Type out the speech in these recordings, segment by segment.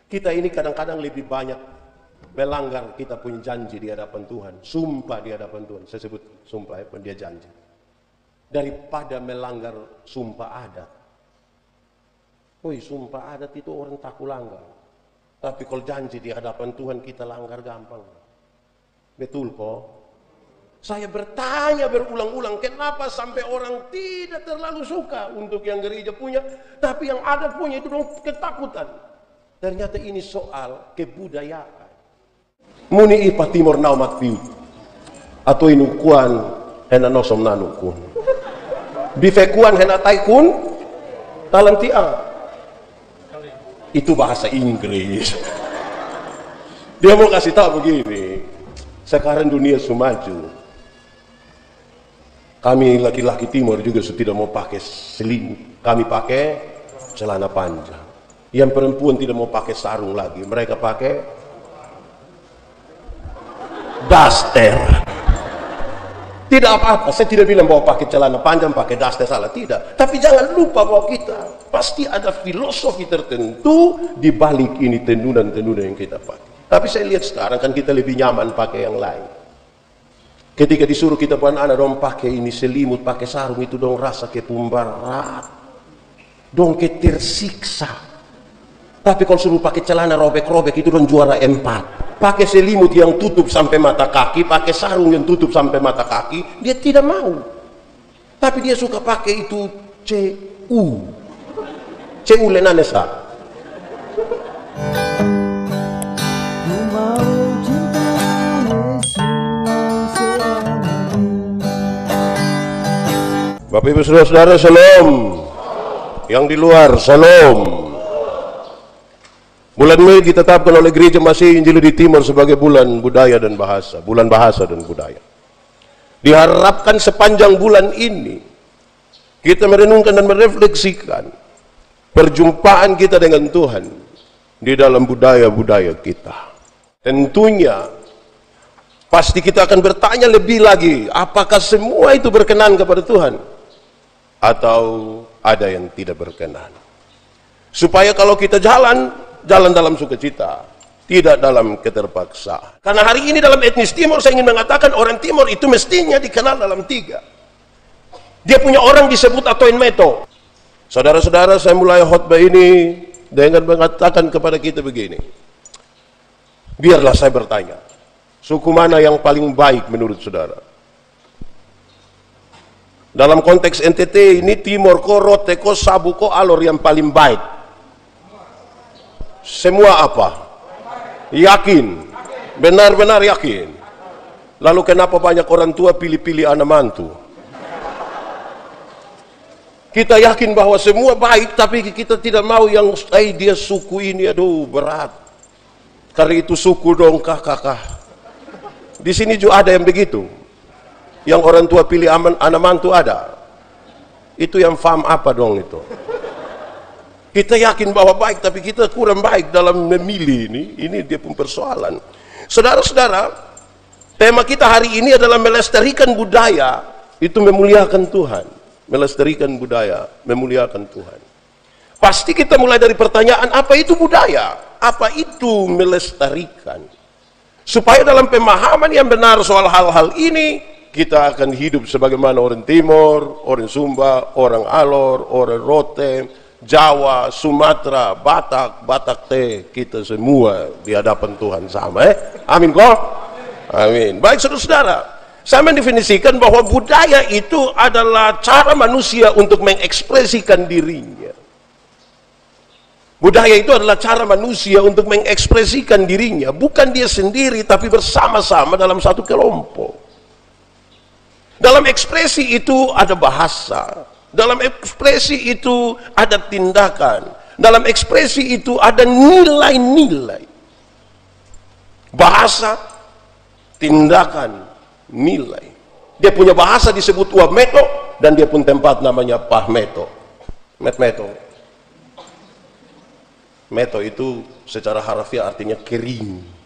Kita ini kadang-kadang lebih banyak melanggar kita punya janji di hadapan Tuhan, sumpah di hadapan Tuhan. Saya sebut sumpah ya, dia janji. Daripada melanggar sumpah adat. Woi, sumpah adat itu orang tak langgar. Tapi kalau janji di hadapan Tuhan kita langgar gampang. Betul kok? Saya bertanya berulang-ulang, kenapa sampai orang tidak terlalu suka untuk yang gereja punya, tapi yang adat punya itu dong ketakutan. Ternyata ini soal kebudayaan. Muni ipa timor naumat piu. Atau inukuan hena nosom nanukun. Bifekuan hena taikun talantia. Itu bahasa Inggris. Dia mau kasih tahu begini. Sekarang dunia semaju. Kami laki-laki timur juga tidak mau pakai selimut. Kami pakai celana panjang. Yang perempuan tidak mau pakai sarung lagi, mereka pakai daster. Tidak apa-apa, saya tidak bilang bahwa pakai celana panjang, pakai daster salah, tidak. Tapi jangan lupa bahwa kita pasti ada filosofi tertentu di balik ini tendunan-tendunan yang kita pakai. Tapi saya lihat sekarang kan kita lebih nyaman pakai yang lain. Ketika disuruh kita buat anak dong pakai ini selimut, pakai sarung, itu dong rasa kepumbarat, dong tersiksa. Tapi kalau suruh pakai celana robek-robek itu dong juara 4. Pakai selimut yang tutup sampai mata kaki, pakai sarung yang tutup sampai mata kaki, dia tidak mau. Tapi dia suka pakai itu CU lenanesa. Bapak Ibu Saudara-saudara, Shalom. Yang di luar, Shalom. Bulan Mei ditetapkan oleh Gereja Masih Injil di Timur sebagai bulan budaya dan bahasa, bulan bahasa dan budaya. Diharapkan sepanjang bulan ini kita merenungkan dan merefleksikan perjumpaan kita dengan Tuhan di dalam budaya-budaya kita. Tentunya pasti kita akan bertanya lebih lagi, apakah semua itu berkenan kepada Tuhan atau ada yang tidak berkenan. Supaya kalau kita jalan dalam sukacita, tidak dalam keterpaksaan. Karena hari ini dalam etnis Timur saya ingin mengatakan orang Timur itu mestinya dikenal dalam 3. Dia punya orang disebut Atoin Meto. Saudara-saudara, saya mulai khotbah ini dengan mengatakan kepada kita begini. Biarlah saya bertanya, suku mana yang paling baik menurut saudara? Dalam konteks NTT ini Timor ko, Rote ko, Sabu ko, Alor yang paling baik. Semua apa? Yakin. Benar-benar yakin. Lalu kenapa banyak orang tua pilih-pilih anak mantu? Kita yakin bahwa semua baik, tapi kita tidak mau yang dia suku ini, aduh berat. Karena itu suku dong kakak. Di sini juga ada yang begitu. Yang orang tua pilih anak mantu ada. Itu yang faham apa dong itu? Kita yakin bahwa baik, tapi kita kurang baik dalam memilih ini dia pun persoalan. Saudara-saudara, tema kita hari ini adalah melestarikan budaya, itu memuliakan Tuhan. Melestarikan budaya, memuliakan Tuhan. Pasti kita mulai dari pertanyaan, apa itu budaya? Apa itu melestarikan? Supaya dalam pemahaman yang benar soal hal-hal ini, kita akan hidup sebagaimana orang Timur, orang Sumba, orang Alor, orang Rote, Jawa, Sumatera, Batak teh, kita semua di hadapan Tuhan sama, amin kok? Amin. Baik saudara-saudara, saya mendefinisikan bahwa budaya itu adalah cara manusia untuk mengekspresikan dirinya. Budaya itu adalah cara manusia untuk mengekspresikan dirinya, bukan dia sendiri tapi bersama-sama dalam satu kelompok. Dalam ekspresi itu ada bahasa. Dalam ekspresi itu ada tindakan. Dalam ekspresi itu ada nilai-nilai. Bahasa, tindakan, nilai. Dia punya bahasa disebut Wameto, dan dia pun tempat namanya Pahmeto. Meto. Meto itu secara harfiah artinya kering.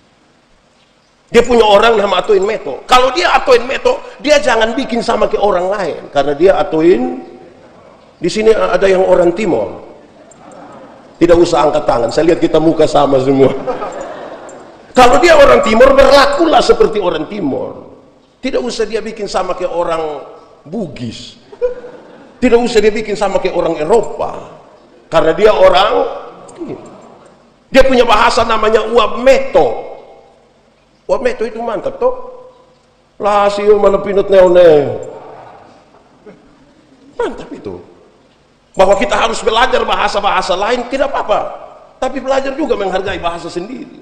Dia punya orang nama Atoin Meto. Kalau dia Atoin Meto, dia jangan bikin sama ke orang lain, karena dia Atoin. Di sini ada yang orang Timor. Tidak usah angkat tangan, saya lihat kita muka sama semua. Kalau dia orang Timur, berlakulah seperti orang Timur. Tidak usah dia bikin sama kayak orang Bugis. Tidak usah dia bikin sama kayak orang Eropa. Karena dia orang, dia punya bahasa namanya Uabmeto. Uabmeto itu mantap toh. Lasio manapinut neone. Mantap itu. Bahwa kita harus belajar bahasa-bahasa lain tidak apa-apa, tapi belajar juga menghargai bahasa sendiri.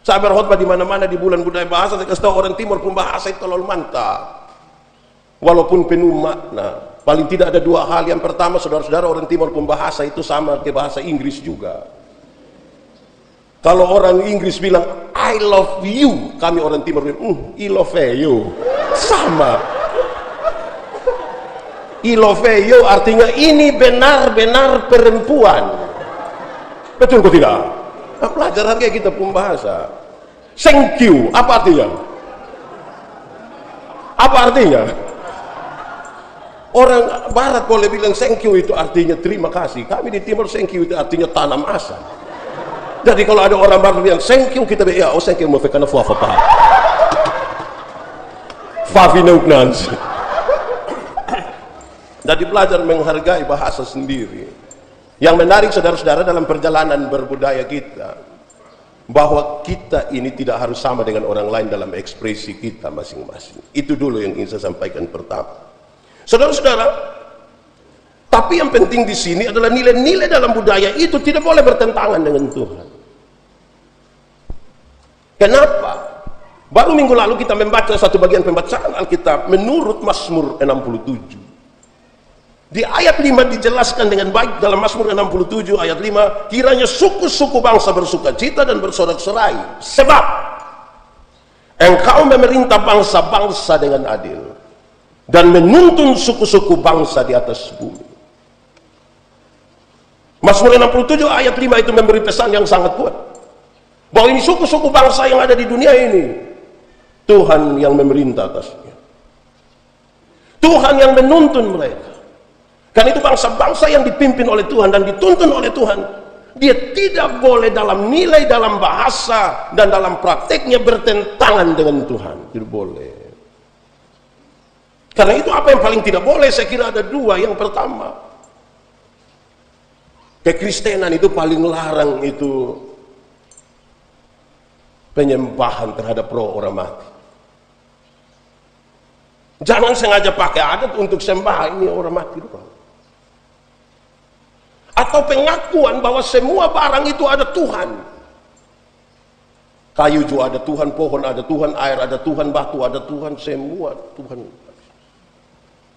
Saya berkhotbah di mana-mana di bulan budaya bahasa, saya kasih tahu orang Timur pun bahasa itu terlalu mantap. Walaupun penuh makna. Paling tidak ada dua hal. Yang pertama, saudara-saudara, orang Timur pun bahasa itu sama ke bahasa Inggris juga. Kalau orang Inggris bilang I love you, kami orang Timur bilang I love you. Sama. I love you artinya ini benar-benar perempuan. Betul kok tidak? Nah, pelajaran kayak kita pun bahasa. Thank you, apa artinya? Apa artinya? Orang Barat boleh bilang thank you itu artinya terima kasih. Kami di Timur thank you itu artinya tanam asa. Jadi kalau ada orang Barat bilang thank you, kita bilang ya, oh thank you mau karena fuafa pa. Favinaugnans. Jadi belajar menghargai bahasa sendiri. Yang menarik saudara-saudara dalam perjalanan berbudaya kita, bahwa kita ini tidak harus sama dengan orang lain dalam ekspresi kita masing-masing. Itu dulu yang ingin saya sampaikan pertama. Saudara-saudara, tapi yang penting di sini adalah nilai-nilai dalam budaya itu tidak boleh bertentangan dengan Tuhan. Kenapa? Baru minggu lalu kita membaca satu bagian pembacaan Alkitab menurut Mazmur 67. Di ayat 5 dijelaskan dengan baik dalam Mazmur 67 ayat 5, kiranya suku-suku bangsa bersuka cita dan bersorak-sorai, sebab Engkau memerintah bangsa-bangsa dengan adil dan menuntun suku-suku bangsa di atas bumi. Mazmur 67 ayat 5 itu memberi pesan yang sangat kuat, bahwa ini suku-suku bangsa yang ada di dunia ini, Tuhan yang memerintah atasnya, Tuhan yang menuntun mereka. Karena itu bangsa-bangsa yang dipimpin oleh Tuhan dan dituntun oleh Tuhan, dia tidak boleh dalam nilai, dalam bahasa, dan dalam prakteknya bertentangan dengan Tuhan. Tidak boleh. Karena itu apa yang paling tidak boleh, saya kira ada dua. Yang pertama, kekristenan itu paling larang itu penyembahan terhadap roh orang mati. Jangan sengaja pakai adat untuk sembah ini orang mati dulu. Atau pengakuan bahwa semua barang itu ada Tuhan. Kayu juga ada Tuhan, pohon ada Tuhan, air ada Tuhan, batu ada Tuhan, semua Tuhan.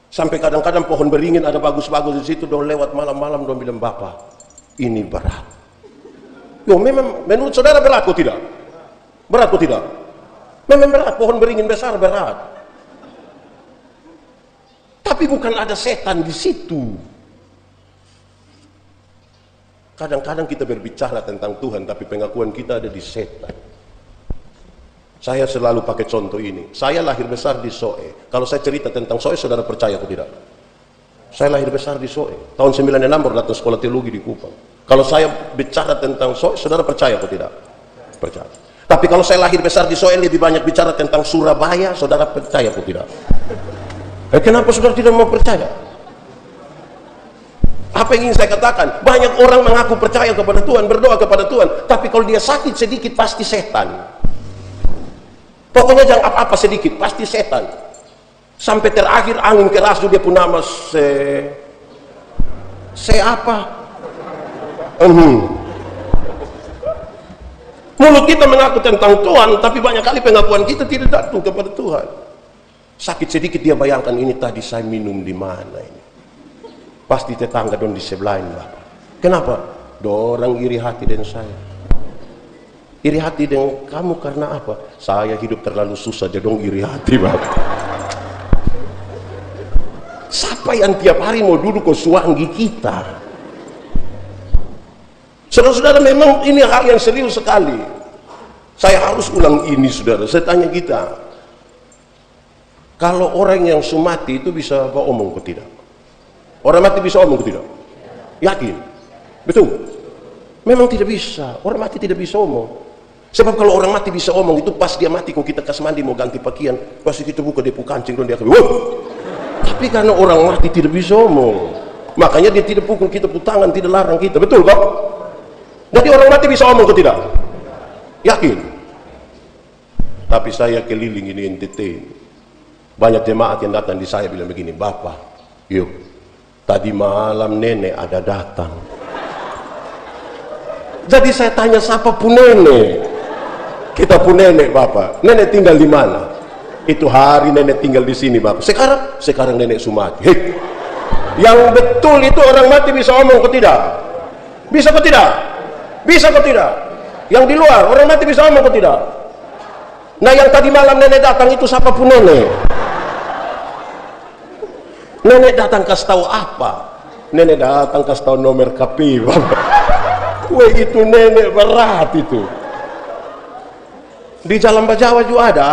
Sampai kadang-kadang pohon beringin ada bagus-bagus di situ, dong lewat malam-malam dong bilang, Bapak, ini berat. Yo, memang menurut saudara berat kok tidak? Berat kok tidak? Memang berat, pohon beringin besar berat. Tapi bukan ada setan di situ. Kadang-kadang kita berbicara tentang Tuhan, tapi pengakuan kita ada di setan. Saya selalu pakai contoh ini. Saya lahir besar di Soe. Kalau saya cerita tentang Soe, saudara percaya atau tidak? Saya lahir besar di Soe. Tahun 96 baru datang sekolah teologi di Kupang. Kalau saya bicara tentang Soe, saudara percaya atau tidak? Percaya. Tapi kalau saya lahir besar di Soe, lebih banyak bicara tentang Surabaya, saudara percaya atau tidak? Kenapa saudara tidak mau percaya? Apa yang ingin saya katakan? Banyak orang mengaku percaya kepada Tuhan, berdoa kepada Tuhan, tapi kalau dia sakit sedikit pasti setan. Pokoknya jangan apa-apa sedikit, pasti setan. Sampai terakhir angin keras dia pun nama apa? Mulut kita mengaku tentang Tuhan, tapi banyak kali pengakuan kita tidak datang kepada Tuhan. Sakit sedikit dia bayangkan, ini tadi saya minum di mana ini? Pasti tetangga dong di sebelah ini, Bapak. Kenapa? Dorang iri hati dengan saya. Iri hati dengan kamu karena apa? Saya hidup terlalu susah, jadi dong iri hati, Bapak. Siapa yang tiap hari mau duduk ke suanggi kita? Saudara-saudara, memang ini hal yang serius sekali. Saya harus ulang ini, saudara. Saya tanya kita, kalau orang yang sumati itu bisa omong ke tidak? Orang mati bisa omong ke tidak? Yakin? Betul? Memang tidak bisa. Orang mati tidak bisa omong. Sebab kalau orang mati bisa omong, itu pas dia mati, kalau kita kas mandi mau ganti pakaian, pasti kita buka dia kancing dan dia akan wah. Tapi karena orang mati tidak bisa omong, makanya dia tidak pukul kita tangan, tidak larang kita. Betul kok? Jadi orang mati bisa omong atau tidak? Yakin? Tapi saya keliling ini NTT, banyak jemaat yang datang di saya bilang begini, Bapak, yuk, tadi malam nenek ada datang. Jadi saya tanya, siapa pun nenek? Kita pun nenek, Bapak. Nenek tinggal di mana? Itu hari nenek tinggal di sini, Bapak. Sekarang nenek sumati. Hei, yang betul itu orang mati bisa omong kok tidak? Bisa kok tidak? Bisa kok tidak? Yang di luar orang mati bisa omong kok tidak? Nah, yang tadi malam nenek datang itu siapa pun nenek? Nenek datang kasih tahu apa? Nenek datang kasih tahu nomor KP, Bapak. Wah, itu nenek berat itu. Di Jalan Bajawa juga ada,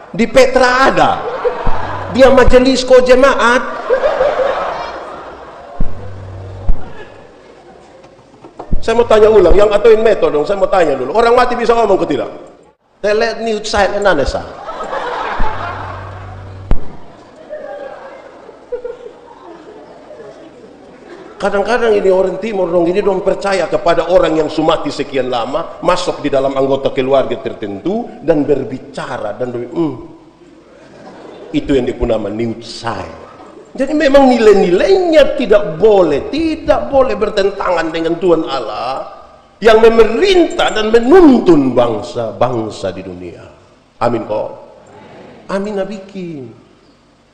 di Petra ada, dia majelis ko jemaat. Saya mau tanya ulang, yang atuin metode dong, saya mau tanya dulu, orang mati bisa ngomong ke tidak? Telet ni utsai nanesa. Kadang-kadang ini orang timur dong, ini dong percaya kepada orang yang sumati sekian lama, masuk di dalam anggota keluarga tertentu dan berbicara dan itu yang disebut nama niutsai. Jadi memang nilai-nilainya tidak boleh bertentangan dengan Tuhan Allah yang memerintah dan menuntun bangsa-bangsa di dunia. Amin kok. Amin nabikin.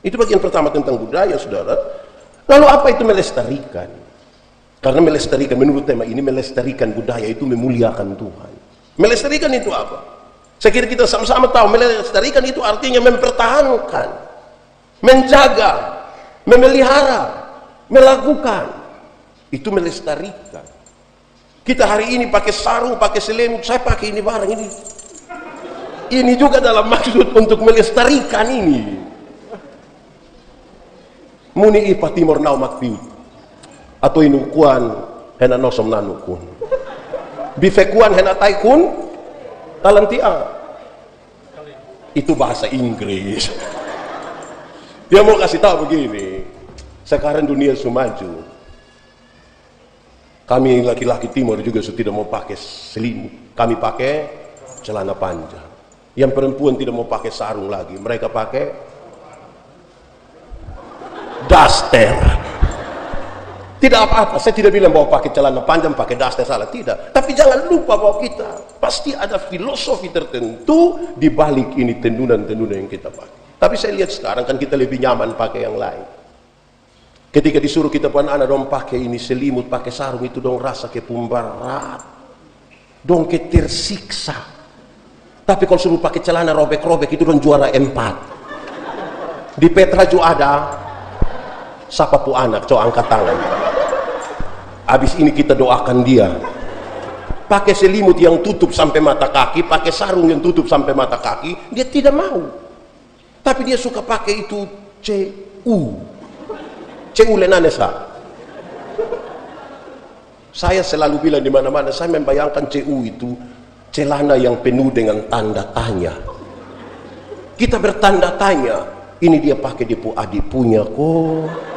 Itu bagian pertama tentang budaya, saudara. Lalu apa itu melestarikan? Karena melestarikan, menurut tema ini, melestarikan budaya itu memuliakan Tuhan. Melestarikan itu apa? Saya kira kita sama-sama tahu, melestarikan itu artinya mempertahankan, menjaga, memelihara, melakukan. Itu melestarikan. Kita hari ini pakai sarung, pakai selimut, saya pakai ini barang ini. Ini juga dalam maksud untuk melestarikan ini. Muni ipa timor nau makpiu atau inukuan hena nosom nanukun bifekuan hena taikun talantia, itu bahasa Inggris. Dia mau kasih tahu begini, sekarang dunia sumaju, kami laki-laki timur juga sudah tidak mau pakai selimut, kami pakai celana panjang. Yang perempuan tidak mau pakai sarung lagi, mereka pakai daster. Tidak apa-apa, saya tidak bilang bahwa pakai celana panjang, pakai daster salah, tidak. Tapi jangan lupa bahwa kita pasti ada filosofi tertentu di balik ini tendunan-tendunan yang kita pakai. Tapi saya lihat sekarang kan kita lebih nyaman pakai yang lain. Ketika disuruh kita pun anak dong pakai ini selimut, pakai sarung, itu dong rasa ke pemberat, dong ke tersiksa. Tapi kalau suruh pakai celana robek-robek itu dong juara 4. Di Petra juga ada. Siapa pu anak, coba angkat tangan. Habis ini kita doakan dia. Pakai selimut yang tutup sampai mata kaki, pakai sarung yang tutup sampai mata kaki, dia tidak mau. Tapi dia suka pakai itu CU lenanesa. Saya selalu bilang di mana-mana, saya membayangkan CU itu celana yang penuh dengan tanda tanya. Kita bertanda tanya, ini dia pakai di adik punya kok.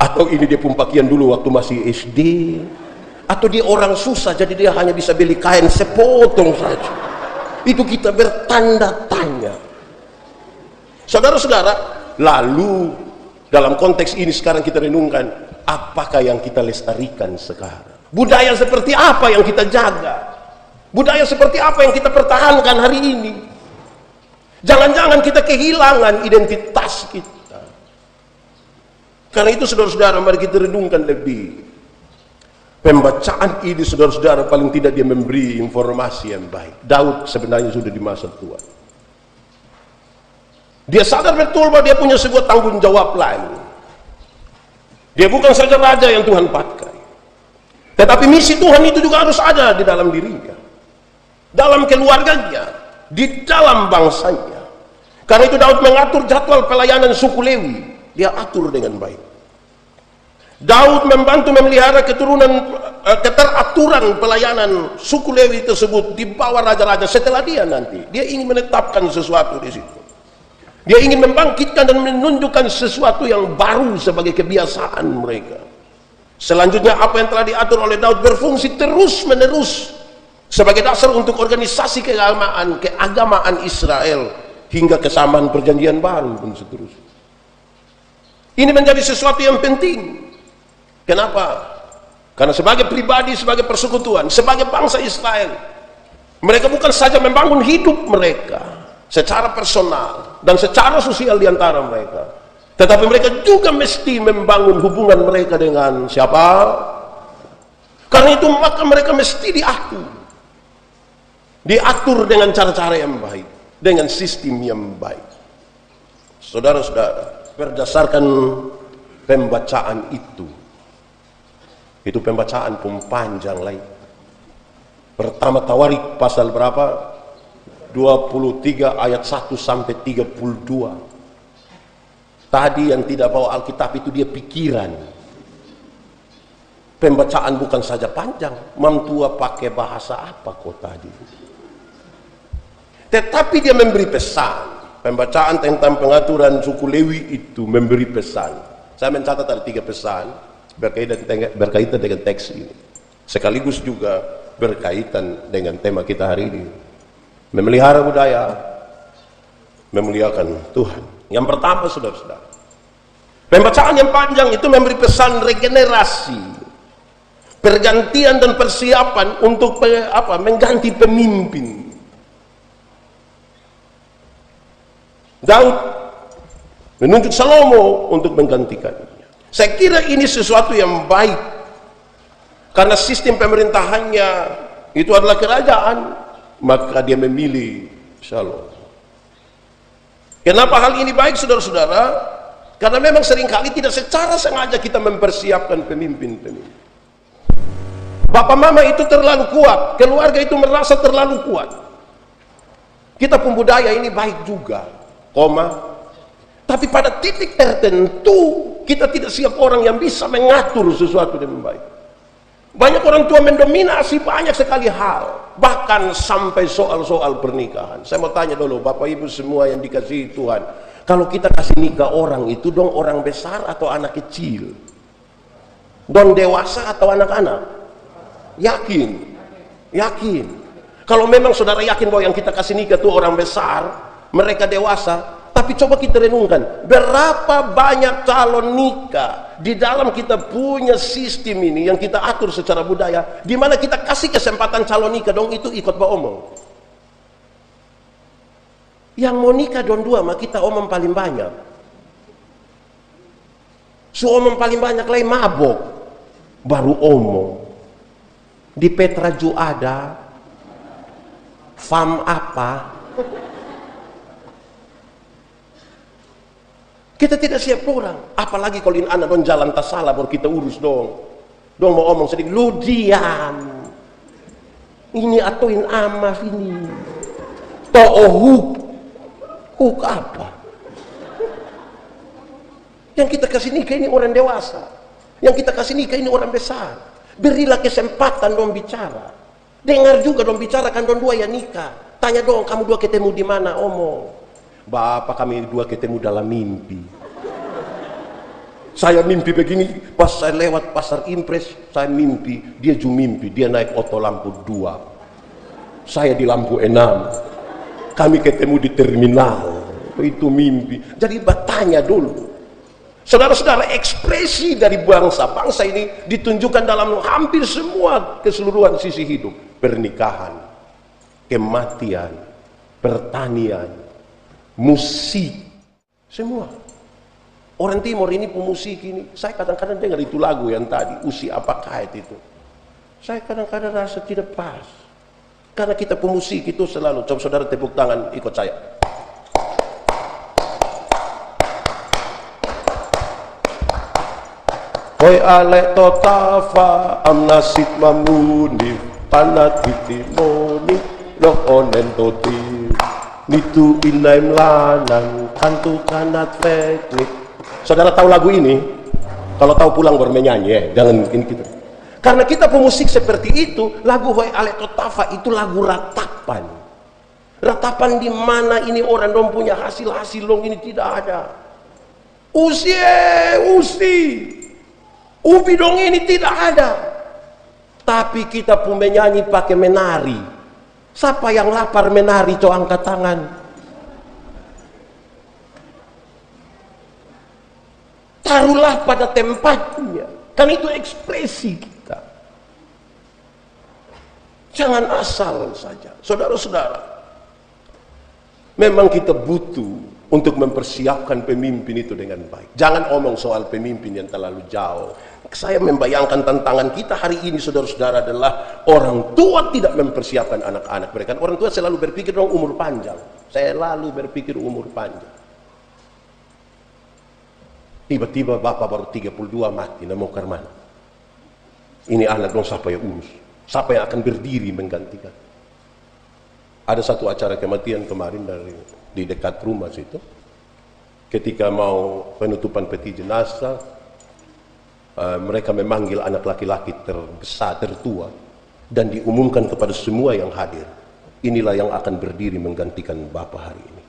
Atau ini dia pun pakaian dulu waktu masih SD, atau dia orang susah jadi dia hanya bisa beli kain sepotong saja. Itu kita bertanda tanya. Saudara-saudara, lalu dalam konteks ini sekarang kita renungkan, apakah yang kita lestarikan sekarang? Budaya seperti apa yang kita jaga? Budaya seperti apa yang kita pertahankan hari ini? Jangan-jangan kita kehilangan identitas kita. Karena itu saudara-saudara, mari kita renungkan lebih. Pembacaan ini saudara-saudara paling tidak dia memberi informasi yang baik. Daud sebenarnya sudah di masa tua. Dia sadar betul bahwa dia punya sebuah tanggung jawab lain. Dia bukan saja raja yang Tuhan pakai, tetapi misi Tuhan itu juga harus ada di dalam dirinya, dalam keluarganya, di dalam bangsanya. Karena itu Daud mengatur jadwal pelayanan suku Lewi. Dia atur dengan baik. Daud membantu memelihara keteraturan pelayanan suku Lewi tersebut di bawah raja-raja setelah dia nanti. Dia ingin menetapkan sesuatu di situ. Dia ingin membangkitkan dan menunjukkan sesuatu yang baru sebagai kebiasaan mereka. Selanjutnya apa yang telah diatur oleh Daud berfungsi terus-menerus sebagai dasar untuk organisasi keagamaan Israel hingga kesamaan perjanjian baru dan seterusnya. Ini menjadi sesuatu yang penting. Kenapa? Karena sebagai pribadi, sebagai persekutuan, sebagai bangsa Israel, mereka bukan saja membangun hidup mereka secara personal dan secara sosial di antara mereka, tetapi mereka juga mesti membangun hubungan mereka dengan siapa? Karena itu maka mereka mesti diatur dengan cara-cara yang baik, dengan sistem yang baik. Saudara-saudara, berdasarkan pembacaan itu pembacaan pun panjang lagi. Pertama Tawarik pasal berapa? 23 ayat 1 sampai 32. Tadi yang tidak bawa Alkitab itu dia pikiran. Pembacaan bukan saja panjang. Mamtua pakai bahasa apa kok tadi? Tetapi dia memberi pesan. Pembacaan tentang pengaturan suku Lewi itu memberi pesan. Saya mencatat ada 3 pesan berkaitan dengan teks ini, sekaligus juga berkaitan dengan tema kita hari ini, memelihara budaya, memuliakan Tuhan. Yang pertama, saudara-saudara, pembacaan yang panjang itu memberi pesan regenerasi, pergantian dan persiapan untuk mengganti pemimpin. Daud menunjuk Salomo untuk menggantikannya. Saya kira ini sesuatu yang baik, karena sistem pemerintahannya itu adalah kerajaan, maka dia memilih Shalom. Kenapa hal ini baik, saudara-saudara? Karena memang seringkali tidak secara sengaja kita mempersiapkan pemimpin-pemimpin. Bapak mama itu terlalu kuat, keluarga itu merasa terlalu kuat. Kita pun budaya ini baik juga, tapi pada titik tertentu kita tidak siap orang yang bisa mengatur sesuatu dengan baik. Banyak orang tua mendominasi banyak sekali hal, bahkan sampai soal-soal pernikahan. Saya mau tanya dulu Bapak Ibu semua yang dikasihi Tuhan, kalau kita kasih nikah orang itu dong orang besar atau anak kecil? Dong dewasa atau anak-anak? Yakin. Kalau memang saudara yakin bahwa yang kita kasih nikah itu orang besar, mereka dewasa, tapi coba kita renungkan, berapa banyak calon nikah di dalam kita punya sistem ini yang kita atur secara budaya, di mana kita kasih kesempatan calon nikah dong itu ikut omong. Yang mau nikah dong 2 mah kita omong paling banyak. Omong paling banyak lagi mabok, baru omong. Di Petra Ju ada, fam apa? Kita tidak siap orang, apalagi kalau ini anak dong jalan tak salah baru kita urus dong. Dong mau omong sedikit, lu diam. Ini atuin amaf ini. Huk apa? Yang kita kasih nikah ini orang dewasa. Yang kita kasih nikah ini orang besar. Berilah kesempatan dong bicara. Dengar juga dong bicara kan dong 2 yang nikah. Tanya dong kamu 2 ketemu di mana omong. Bapak kami 2 ketemu dalam mimpi. Saya mimpi begini, pas saya lewat pasar Impres, saya mimpi, dia juga mimpi, dia naik oto lampu 2. Saya di lampu 6. Kami ketemu di terminal. Itu mimpi. Jadi bertanya dulu. Saudara-saudara, ekspresi dari bangsa ini ditunjukkan dalam hampir semua keseluruhan sisi hidup. Pernikahan, kematian, pertanian, musik, semua. Orang timur ini pemusik ini, saya kadang-kadang dengar itu lagu yang tadi, usi apa kait itu. Saya kadang-kadang rasa tidak pas. Karena kita pemusik itu selalu, coba saudara tepuk tangan, ikut saya. Hoi alek totafa amnasit mamuni panat bitimoni loh onen toti nitu inaim lanang kantu kanat teknik. Saudara tahu lagu ini? Kalau tahu pulang baru menyanyi ya, jangan bikin gitu. Karena kita pemusik seperti itu, lagu Hoi Aleto Tafa itu lagu ratapan. Ratapan di mana ini orang dong punya hasil-hasil dong ini tidak ada. Usi, ubi dong ini tidak ada. Tapi kita pun menyanyi pakai menari. Siapa yang lapar menari, coba angkat tangan. Taruhlah pada tempatnya. Kan itu ekspresi kita. Jangan asal saja. Saudara-saudara, memang kita butuh untuk mempersiapkan pemimpin itu dengan baik. Jangan omong soal pemimpin yang terlalu jauh. Saya membayangkan tantangan kita hari ini, saudara-saudara, adalah orang tua tidak mempersiapkan anak-anak mereka. Orang tua selalu berpikir dong umur panjang. Selalu berpikir umur panjang. Tiba-tiba bapak baru 32 mati, mau ke mana? Ini anak dong siapa yang urus? Siapa yang akan berdiri menggantikan? Ada satu acara kematian kemarin di dekat rumah situ. Ketika mau penutupan peti jenazah, mereka memanggil anak laki-laki terbesar, tertua, dan diumumkan kepada semua yang hadir. Inilah yang akan berdiri menggantikan bapak hari ini.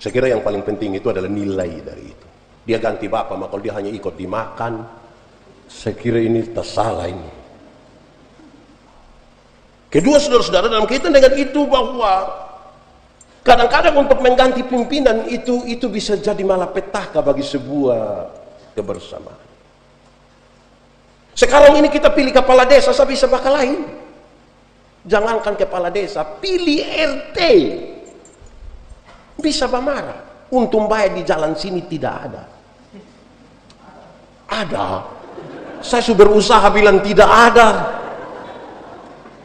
Saya kira yang paling penting itu adalah nilai dari itu. Dia ganti bapak, maka kalau dia hanya ikut dimakan, saya kira ini tak salah ini. Kedua, saudara-saudara, dalam kaitan dengan itu bahwa kadang-kadang untuk mengganti pimpinan itu bisa jadi malapetaka bagi sebuah kebersamaan. Sekarang ini kita pilih kepala desa, saya bisa bakal lain. Jangankan kepala desa, pilih RT. Bisa marah. Untung baik di jalan sini tidak ada. Ada. Saya sudah berusaha bilang tidak ada.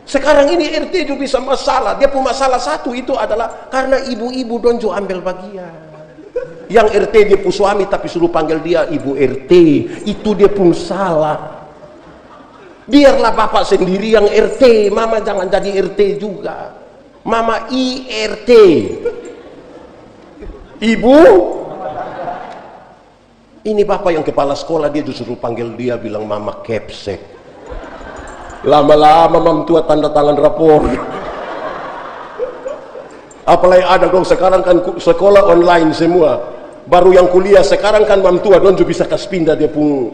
Sekarang ini RT juga bisa masalah. Dia pun masalah satu itu adalah karena ibu-ibu donjo ambil bagian. Yang RT dia pun suami tapi suruh panggil dia ibu RT. Itu dia pun salah. Biarlah bapak sendiri yang RT. Mama jangan jadi RT juga. Mama IRT. Ibu, ini bapak yang kepala sekolah, dia justru panggil dia bilang mama kepsek. Lama-lama mam tua tanda tangan rapor. Apalagi ada dong sekarang kan sekolah online semua. Baru yang kuliah sekarang kan mam tua dong juga bisa kas pindah dia pun.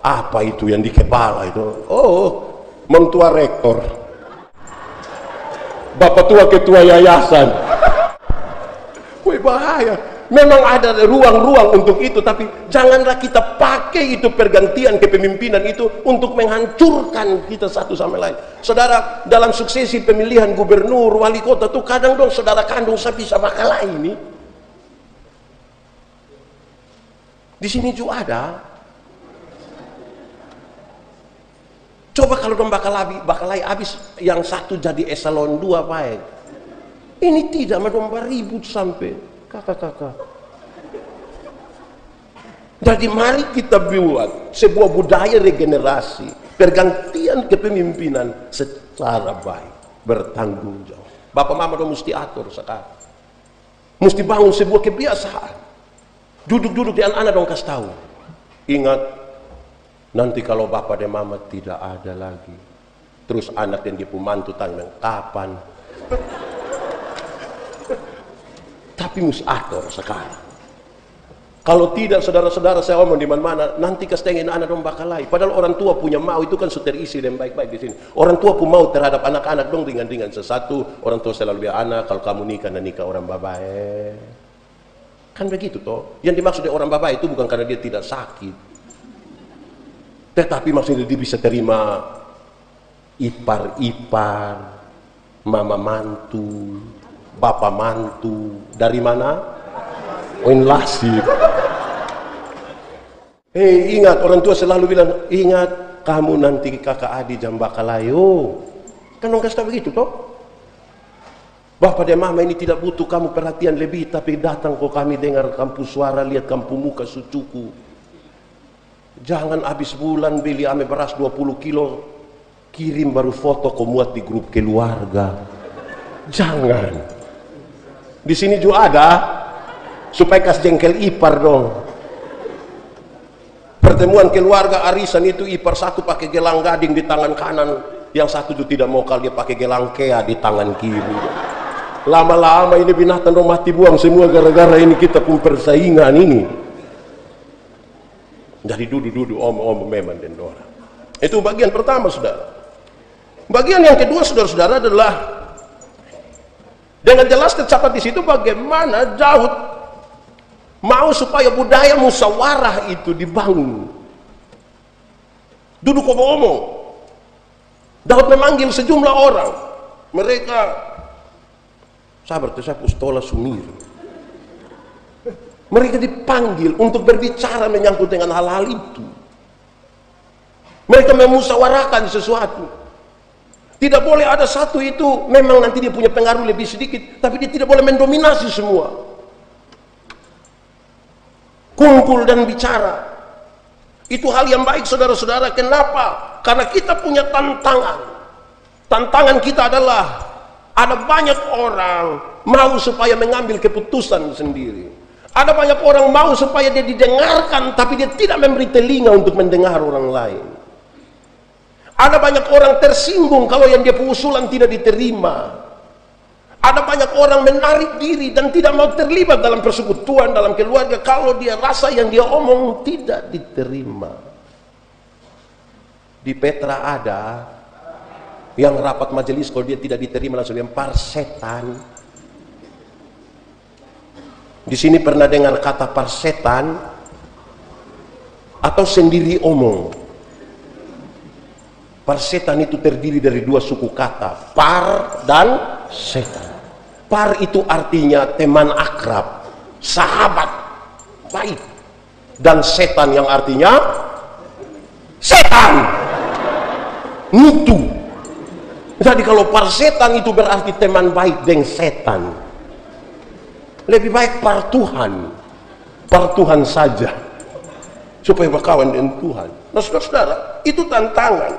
Apa itu yang di kepala itu? Oh, mam tua rektor. Bapak tua ketua yayasan. Wih, bahaya. Memang ada ruang-ruang untuk itu, tapi janganlah kita pakai itu pergantian kepemimpinan itu untuk menghancurkan kita satu sama lain. Saudara, dalam suksesi pemilihan gubernur, wali kota tuh kadang dong saudara kandung sapi sama kalah ini. Di sini juga ada. Coba kalau dong bakalai habis yang satu jadi eselon 2 baik. Ini tidak domba ribut sampai kakak-kakak. Jadi mari kita buat sebuah budaya regenerasi, pergantian kepemimpinan secara baik, bertanggung jawab. Bapak mama dong mesti atur sekarang. Mesti bangun sebuah kebiasaan. Duduk-duduk di anak-anak dong kasih tahu. Ingat, nanti kalau bapak dan mama tidak ada lagi, terus anak yang dia pemantu tanya kapan? Tapi mesti atur sekarang. Kalau tidak, saudara-saudara, saya omong di mana-mana, nanti kestengin anak dong bakal lain. Padahal orang tua punya mau itu kan sudah terisi dan baik-baik di sini. Orang tua pun mau terhadap anak-anak dong ringan-ringan sesatu. Orang tua selalu bilang anak, kalau kamu nikah, nikah orang babae. Kan begitu toh. Yang dimaksud orang babae itu bukan karena dia tidak sakit, tetapi maksudnya dia bisa terima ipar-ipar, mama mantu, bapak mantu. Dari mana? Lasip. Ingat, orang tua selalu bilang, ingat kamu nanti kakak adik jam bakalayo. Kan orang kasih tahu begitu toh. Bapak dan mama ini tidak butuh kamu perhatian lebih, tapi datang kok kami dengar kamu suara, lihat kamu muka sucuku. Jangan habis bulan beli ame beras 20 kilo, kirim baru foto kau muat di grup keluarga. Jangan. Di sini juga ada. supaya kas jengkel ipar dong. Pertemuan keluarga arisan itu ipar satu pakai gelang gading di tangan kanan, yang satu itu tidak mau kalau dia pakai gelang kea di tangan kiri. Lama-lama ini binatang dong mati buang semua gara-gara ini kita pun persaingan ini. Jadi duduk-duduk om-om memang dan orang. Itu bagian pertama, saudara. Bagian yang kedua, saudara-saudara, adalah dengan jelas tercatat di situ bagaimana Daud mau supaya budaya musyawarah itu dibangun. Duduk omong-omong. Daud memanggil sejumlah orang. Mereka sabar, saya pustola sumir. Mereka dipanggil untuk berbicara menyangkut dengan hal-hal itu. Mereka memusyawarahkan sesuatu. Tidak boleh ada satu itu memang nanti dia punya pengaruh lebih sedikit, tapi dia tidak boleh mendominasi semua. Kumpul dan bicara. Itu hal yang baik, saudara-saudara. Kenapa? Karena kita punya tantangan. Tantangan kita adalah ada banyak orang mau supaya mengambil keputusan sendiri. Ada banyak orang mau supaya dia didengarkan, tapi dia tidak memberi telinga untuk mendengar orang lain. Ada banyak orang tersinggung kalau yang dia usulan tidak diterima. Ada banyak orang menarik diri dan tidak mau terlibat dalam persekutuan, dalam keluarga, kalau dia rasa yang dia omong tidak diterima. Di Petra ada yang rapat majelis, kalau dia tidak diterima langsung lempar setan. Di sini pernah dengar kata parsetan atau sendiri omong? Parsetan itu terdiri dari dua suku kata, par dan setan. Par itu artinya teman akrab, sahabat baik, dan setan yang artinya setan, mutu. Jadi kalau parsetan itu berarti teman baik dengan setan. Lebih baik par Tuhan saja, supaya berkawan dengan Tuhan. Nah, saudara-saudara, itu tantangan.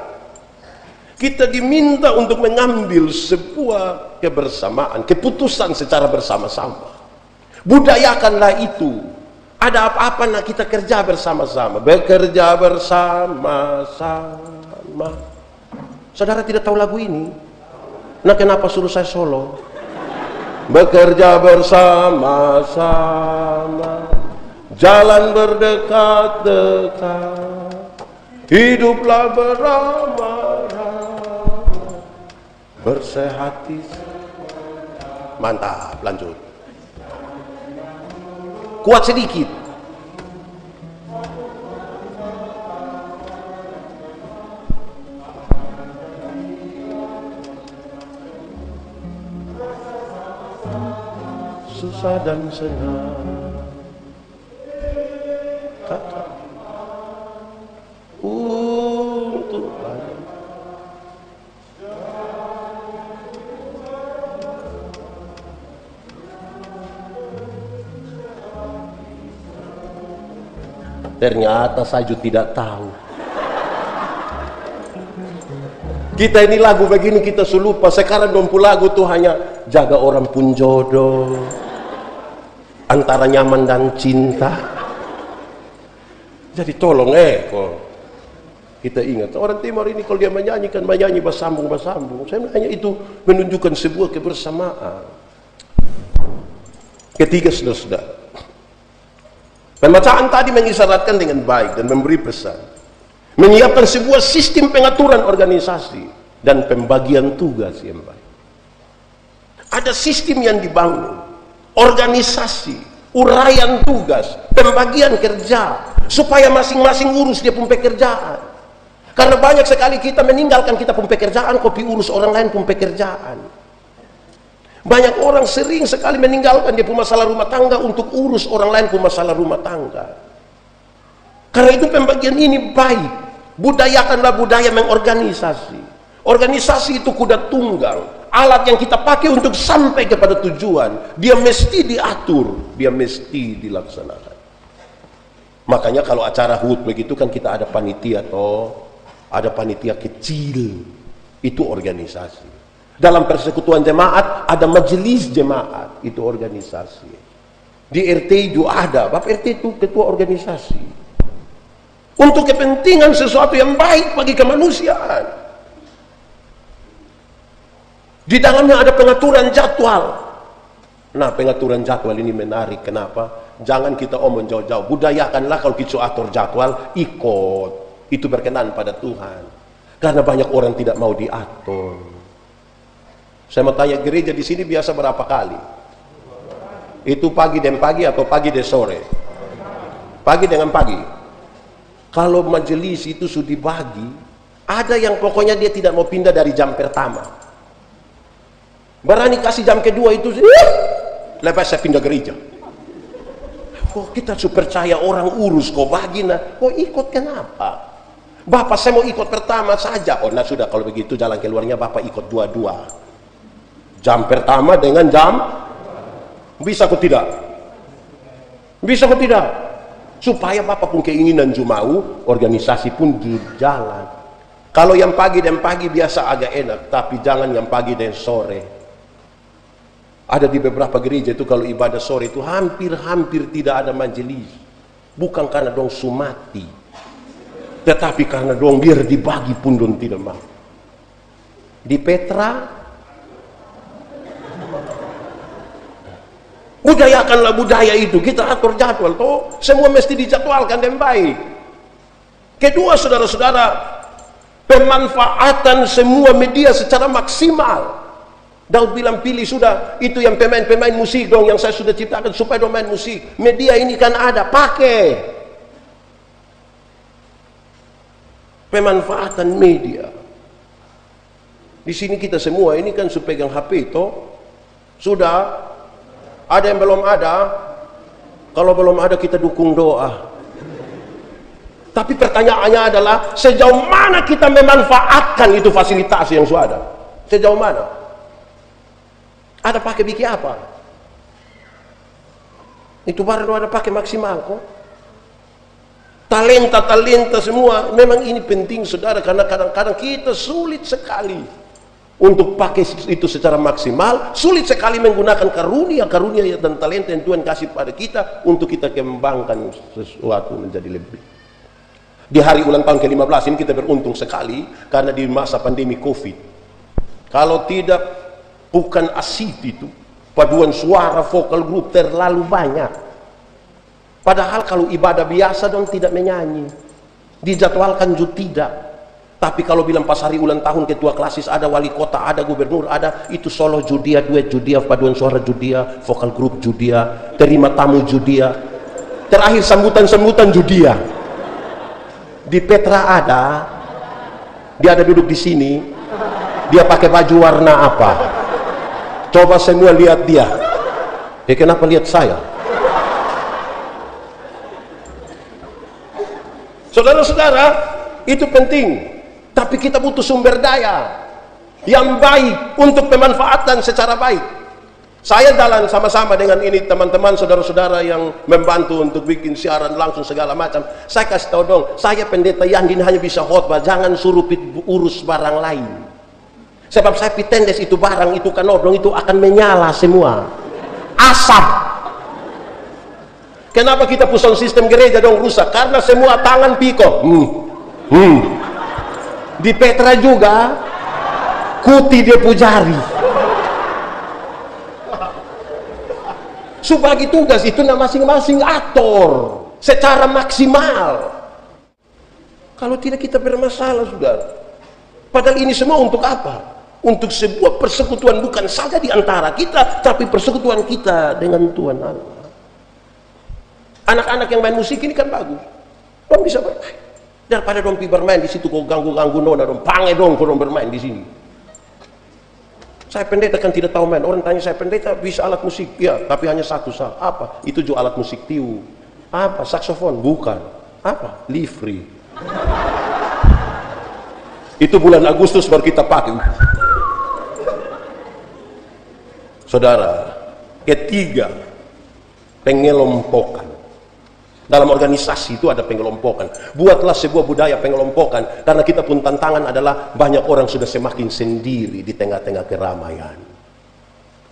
Kita diminta untuk mengambil sebuah kebersamaan, keputusan secara bersama-sama. Budayakanlah itu. Ada apa-apa nak kita kerja bersama-sama, bekerja bersama-sama. Saudara tidak tahu lagu ini? Nah, kenapa suruh saya solo? Bekerja bersama-sama, jalan berdekat-dekat, hiduplah beramah-ramah, bersehati. Mantap, lanjut. Kuat sedikit. Susah dan senang, kata untuk ternyata saya juga tidak tahu. Kita ini lagu begini kita lupa. Sekarang dompu lagu tuh hanya jaga orang pun jodoh, antara nyaman dan cinta. Jadi tolong kok kita ingat orang Timur ini kalau dia menyanyikan bersambung-bersambung. Saya hanya itu menunjukkan sebuah kebersamaan. Ketiga, saudara-saudara, pembacaan tadi mengisyaratkan dengan baik dan memberi pesan, menyiapkan sebuah sistem pengaturan organisasi dan pembagian tugas yang baik. Ada sistem yang dibangun, organisasi, uraian tugas, pembagian kerja, supaya masing-masing urus dia pun pekerjaan. Karena banyak sekali kita meninggalkan kita pun pekerjaan, kopi urus orang lain pun pekerjaan. Banyak orang sering sekali meninggalkan dia pun masalah rumah tangga untuk urus orang lain pun masalah rumah tangga. Karena itu pembagian ini baik. Budayakanlah budaya mengorganisasi. Organisasi itu kuda tunggang, alat yang kita pakai untuk sampai kepada tujuan. Dia mesti diatur, dia mesti dilaksanakan. Makanya kalau acara HUT begitu kan kita ada panitia ada panitia kecil, itu organisasi. Dalam persekutuan jemaat ada majelis jemaat, itu organisasi. Di RT juga ada. Bapak RT itu ketua organisasi. Untuk kepentingan sesuatu yang baik bagi kemanusiaan. Di dalamnya ada pengaturan jadwal. Nah, pengaturan jadwal ini menarik. Kenapa? Jangan kita omong jauh-jauh. Budayakanlah kalau kita atur jadwal, ikut. Itu berkenan pada Tuhan. Karena banyak orang tidak mau diatur. Saya mau tanya, gereja di sini biasa berapa kali? Itu pagi dan pagi atau pagi dan sore? Pagi dengan pagi. Kalau majelis itu sudah dibagi, ada yang pokoknya dia tidak mau pindah dari jam pertama. Berani kasih jam kedua itu, lepas saya pindah gereja. Kok kita percaya orang urus kok bagi, nah kok ikut kenapa? Bapak saya mau ikut pertama saja. Oh nah sudah, kalau begitu jalan keluarnya Bapak ikut dua-dua. Jam pertama dengan jam, bisa kok tidak? Bisa kok tidak? Supaya Bapak pun keinginan mau, organisasi pun jalan. Kalau yang pagi dan pagi biasa agak enak, tapi jangan yang pagi dan sore. Ada di beberapa gereja itu kalau ibadah sore itu hampir-hampir tidak ada majelis. Bukan karena dong sumati, tetapi karena dong biar dibagi pun dong tidak mau. Di Petra, budayakanlah budaya itu. Kita atur jadwal toh, semua mesti dijadwalkan dengan baik. Kedua, saudara-saudara, pemanfaatan semua media secara maksimal. Daud bilang pilih sudah, itu yang pemain-pemain musik dong yang saya sudah ciptakan supaya dong main musik. Media ini kan ada, pakai. Pemanfaatan media. Di sini kita semua ini kan pegang HP itu. Sudah, ada yang belum ada. Kalau belum ada kita dukung doa. Tapi pertanyaannya adalah sejauh mana kita memanfaatkan itu fasilitas yang sudah ada? Sejauh mana? Ada pakai bikin apa? Itu baru ada pakai maksimal kok. Talenta semua. Memang ini penting saudara, karena kadang-kadang kita sulit sekali untuk pakai itu secara maksimal. Sulit sekali menggunakan karunia dan talenta yang Tuhan kasih pada kita untuk kita kembangkan sesuatu menjadi lebih. Di hari ulang tahun ke-15 ini kita beruntung sekali karena di masa pandemi COVID. Kalau tidak, bukan asyik itu, paduan suara vokal grup terlalu banyak. Padahal kalau ibadah biasa dong tidak menyanyi, dijadwalkan juga tidak. Tapi kalau bilang pas hari ulang tahun ketua klasis ada, wali kota ada, gubernur ada, itu solo judia, duet judia, paduan suara judia, vokal grup judia, terima tamu judia, terakhir sambutan judia. Di Petra ada, dia ada duduk di sini, dia pakai baju warna apa? Coba semua lihat dia. Kenapa lihat saya? Saudara-saudara, itu penting. Tapi kita butuh sumber daya yang baik untuk pemanfaatan secara baik. Saya jalan sama-sama dengan ini teman-teman, saudara-saudara yang membantu untuk bikin siaran langsung segala macam. Saya kasih tahu dong, saya pendeta Yandin hanya bisa khotbah, jangan suruh urus barang lain. Sebab saya pitendes itu barang, itu kanodong, itu akan menyala semua. Asap. Kenapa kita pusat sistem gereja dong rusak? Karena semua tangan piko. Di Petra juga, kuti dia pujari. Subagi tugas itu masing-masing atur secara maksimal. Kalau tidak kita bermasalah, saudara. Padahal ini semua untuk apa? Untuk sebuah persekutuan, bukan saja di antara kita, tapi persekutuan kita dengan Tuhan Allah. Anak-anak yang main musik ini kan bagus. Dong bisa bermain. Daripada dong bermain di situ, kok ganggu-ganggu nona, dong pange dong kok dong bermain di sini. Saya pendeta kan tidak tahu main. Orang tanya saya pendeta bisa alat musik, ya, tapi hanya satu sah. Apa? Itu juga alat musik tiu. Apa? Saksofon? Bukan. Apa? Livri. Itu bulan Agustus baru kita pakai. Saudara, ketiga, pengelompokan. Dalam organisasi itu ada pengelompokan. Buatlah sebuah budaya pengelompokan, karena kita pun tantangan adalah banyak orang sudah semakin sendiri di tengah-tengah keramaian.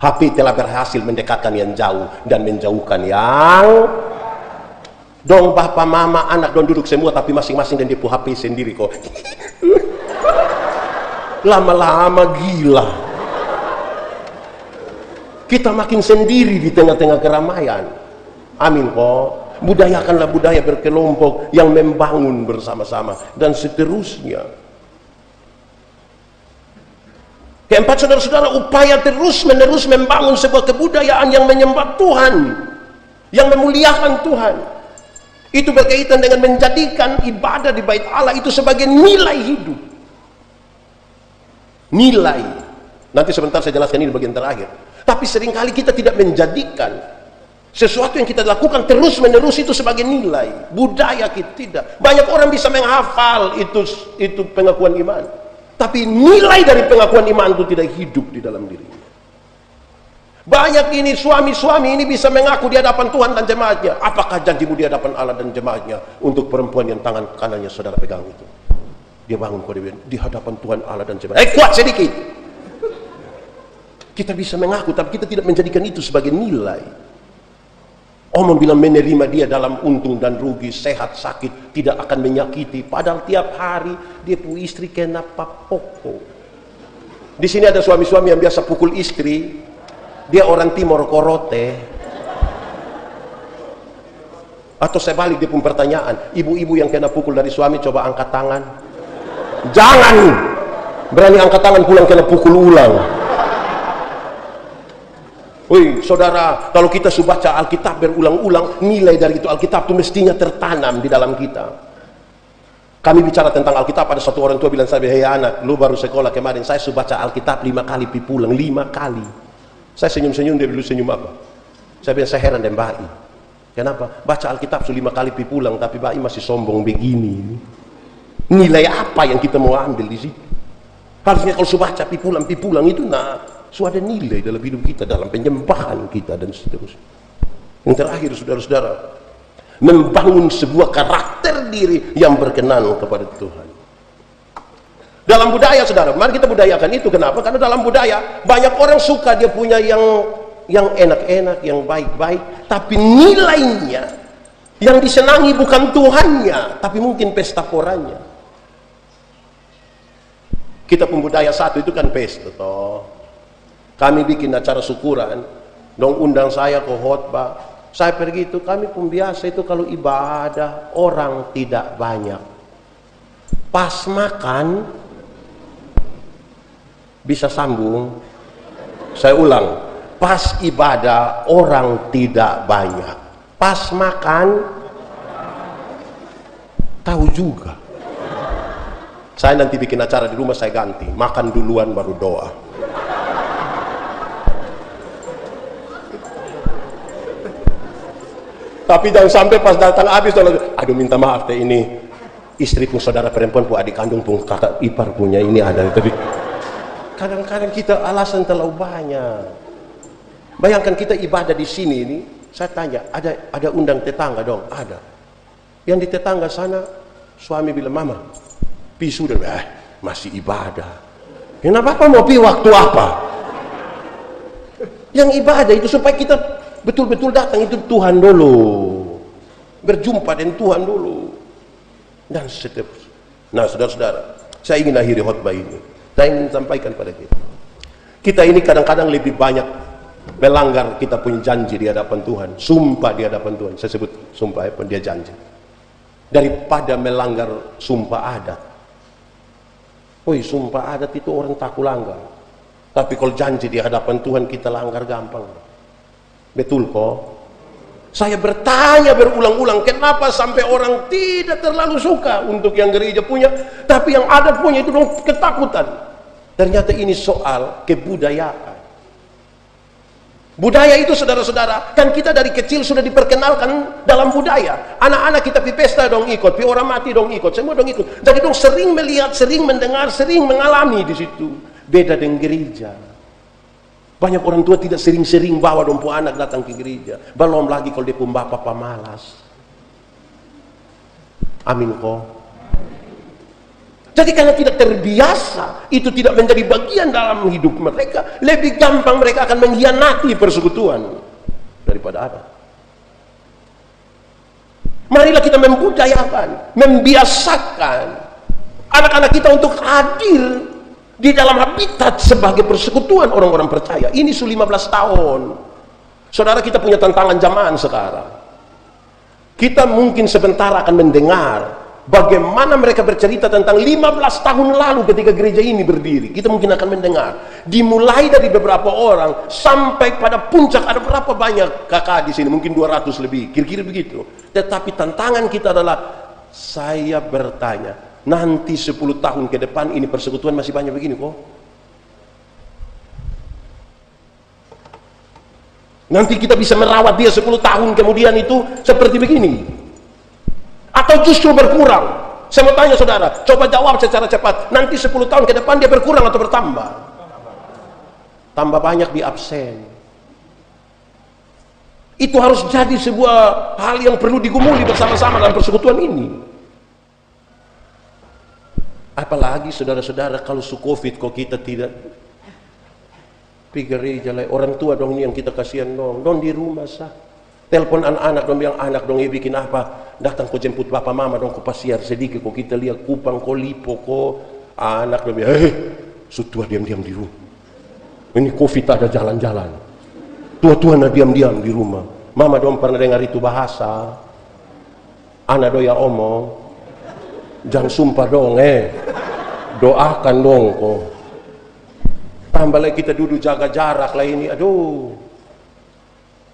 HP telah berhasil mendekatkan yang jauh dan menjauhkan yang dong. Bapak, mama, anak dong duduk semua tapi masing-masing dan dia punya HP sendiri kok. Lama-lama gila. Kita makin sendiri di tengah-tengah keramaian. Amin kok. Budayakanlah budaya berkelompok yang membangun bersama-sama dan seterusnya. Keempat, saudara-saudara, upaya terus-menerus membangun sebuah kebudayaan yang menyembah Tuhan, yang memuliakan Tuhan. Itu berkaitan dengan menjadikan ibadah di bait Allah itu sebagai nilai hidup. Nilai. Nanti sebentar saya jelaskan ini bagian terakhir. Tapi seringkali kita tidak menjadikan sesuatu yang kita lakukan terus-menerus itu sebagai nilai. Budaya kita tidak. Banyak orang bisa menghafal itu pengakuan iman. Tapi nilai dari pengakuan iman itu tidak hidup di dalam dirinya. Banyak ini suami-suami ini bisa mengaku di hadapan Tuhan dan jemaatnya. Apakah janjimu di hadapan Allah dan jemaatnya untuk perempuan yang tangan kanannya saudara pegang itu? Dia bangun kode di hadapan Tuhan Allah dan jemaat. Kuat sedikit. Kita bisa mengaku tapi kita tidak menjadikan itu sebagai nilai. Omong bilang menerima dia dalam untung dan rugi, sehat, sakit, tidak akan menyakiti. Padahal tiap hari dia punya istri kena papoko. Di sini ada suami-suami yang biasa pukul istri. Dia orang Timor Korote. Atau saya balik dia pun pertanyaan. Ibu-ibu yang kena pukul dari suami coba angkat tangan. Jangan berani angkat tangan pulang kena pukul ulang. Woi saudara, kalau kita sudah baca Alkitab berulang-ulang, nilai dari itu Alkitab itu mestinya tertanam di dalam kita. Kami bicara tentang Alkitab, ada satu orang tua bilang saya, hei anak, lu baru sekolah kemarin, saya sudah baca Alkitab 5 kali pi pulang, 5 kali. Saya senyum-senyum, dia dulu senyum apa? Saya bilang saya heran dan bayi. Kenapa? Baca Alkitab sudah 5 kali pi pulang, tapi bayi masih sombong begini. Nilai apa yang kita mau ambil di situ? Harusnya kalau sudah baca pi pulang itu ada nilai dalam hidup kita, dalam penyembahan kita dan seterusnya. Yang terakhir saudara-saudara, membangun sebuah karakter diri yang berkenan kepada Tuhan. Dalam budaya saudara, mari kita budayakan itu. Kenapa? Karena dalam budaya banyak orang suka dia punya yang enak-enak, yang baik-baik, tapi nilainya yang disenangi bukan Tuhannya, tapi mungkin pesta poranya. Kita pun budaya satu itu kan pesta toh. Kami bikin acara syukuran, dong undang saya ke khotbah. Saya pergi itu, kami pun biasa itu kalau ibadah orang tidak banyak. Pas makan bisa sambung. Saya ulang, pas ibadah orang tidak banyak. Pas makan tahu juga. Saya nanti bikin acara di rumah saya ganti, makan duluan baru doa. Tapi jangan sampai pas datang habis, aduh minta maaf teh ini istri pun saudara perempuan pun adik kandung pun kakak ipar punya ini ada. Tapi kadang-kadang kita alasan terlalu banyak. Bayangkan kita ibadah di sini ini, saya tanya ada undang tetangga dong? Ada. Yang di tetangga sana suami bilang mama, pi sudah masih ibadah. Kenapa mau pi waktu apa? Yang ibadah itu supaya kita betul-betul datang itu Tuhan dulu, berjumpa dengan Tuhan dulu, dan seterusnya. Nah saudara-saudara, saya ingin akhiri khotbah ini. Saya ingin sampaikan pada kita ini kadang-kadang lebih banyak melanggar kita punya janji di hadapan Tuhan, sumpah di hadapan Tuhan. Saya sebut sumpah apa dia janji, daripada melanggar sumpah adat. Woi, sumpah adat itu orang tak langgar, tapi kalau janji di hadapan Tuhan kita langgar gampang. Betul kok? Saya bertanya berulang-ulang, kenapa sampai orang tidak terlalu suka untuk yang gereja punya, tapi yang adat punya itu dong ketakutan. Ternyata ini soal kebudayaan. Budaya itu saudara-saudara, kan kita dari kecil sudah diperkenalkan dalam budaya. Anak-anak kita pi pesta dong ikut, pi orang mati dong ikut, semua dong ikut. Jadi dong sering melihat, sering mendengar, sering mengalami di situ. Beda dengan gereja. Banyak orang tua tidak sering-sering bawa dompu anak datang ke gereja. Belum lagi kalau dia pun bapak pemalas. Amin kok. Jadi karena tidak terbiasa, itu tidak menjadi bagian dalam hidup mereka, lebih gampang mereka akan mengkhianati persekutuan daripada ada. Marilah kita membudayakan, membiasakan anak-anak kita untuk hadir di dalam habitat sebagai persekutuan orang-orang percaya. Ini sudah 15 tahun. Saudara, kita punya tantangan zaman sekarang. Kita mungkin sebentar akan mendengar bagaimana mereka bercerita tentang 15 tahun lalu ketika gereja ini berdiri. Kita mungkin akan mendengar. Dimulai dari beberapa orang sampai pada puncak ada berapa banyak kakak di sini? Mungkin 200 lebih, kira-kira begitu. Tetapi tantangan kita adalah, saya bertanya, nanti 10 tahun ke depan ini persekutuan masih banyak begini kok? Nanti kita bisa merawat dia 10 tahun kemudian itu seperti begini? Atau justru berkurang? Saya mau tanya saudara, coba jawab secara cepat. Nanti 10 tahun ke depan dia berkurang atau bertambah? Tambah banyak di absen. Itu harus jadi sebuah hal yang perlu digumuli bersama-sama dalam persekutuan ini. Apalagi saudara-saudara, kalau COVID kok kita tidak pergi gereja lah. Orang tua dong ini yang kita kasihan dong. Dong di rumah sah. Telepon anak-anak dong, bilang anak dong, bikin apa? Datang kau jemput papa mama dong, kau pasiar sedikit, kau kita lihat kupang, kau lipo, kau anak dong, sutua diam-diam di rumah. Ini COVID ada jalan-jalan. Tua-tua na diam-diam di rumah. Mama dong pernah dengar itu bahasa. Anak doya omong. Jangan sumpah dong, doakan dong kau. Tambah lagi kita duduk jaga jarak lah ini, aduh.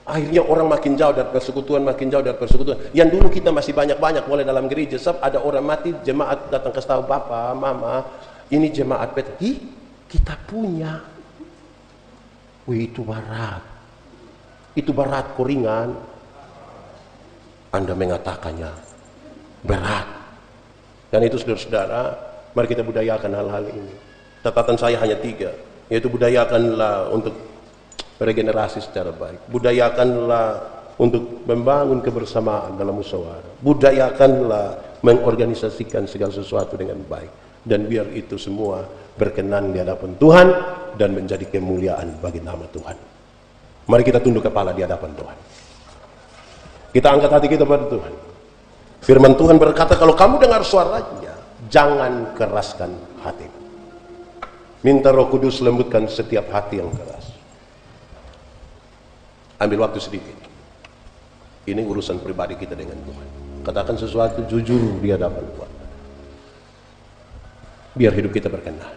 Akhirnya orang makin jauh dari persekutuan, makin jauh dari persekutuan. Yang dulu kita masih banyak-banyak boleh dalam gereja, sebab ada orang mati, jemaat datang ke tahu papa, mama, ini jemaat peta. Kita punya. Wih, itu berat. Itu berat, koringan. Anda mengatakannya berat. Dan itu saudara-saudara, mari kita budayakan hal-hal ini. Catatan saya hanya 3, yaitu budayakanlah untuk regenerasi secara baik. Budayakanlah untuk membangun kebersamaan dalam musyawarah. Budayakanlah mengorganisasikan segala sesuatu dengan baik. Dan biar itu semua berkenan di hadapan Tuhan dan menjadi kemuliaan bagi nama Tuhan. Mari kita tunduk kepala di hadapan Tuhan. Kita angkat hati kita pada Tuhan. Firman Tuhan berkata, kalau kamu dengar suaranya, jangan keraskan hatimu. Minta Roh Kudus lembutkan setiap hati yang keras. Ambil waktu sedikit. Ini urusan pribadi kita dengan Tuhan. Katakan sesuatu jujur di hadapan Tuhan. Biar hidup kita berkenan.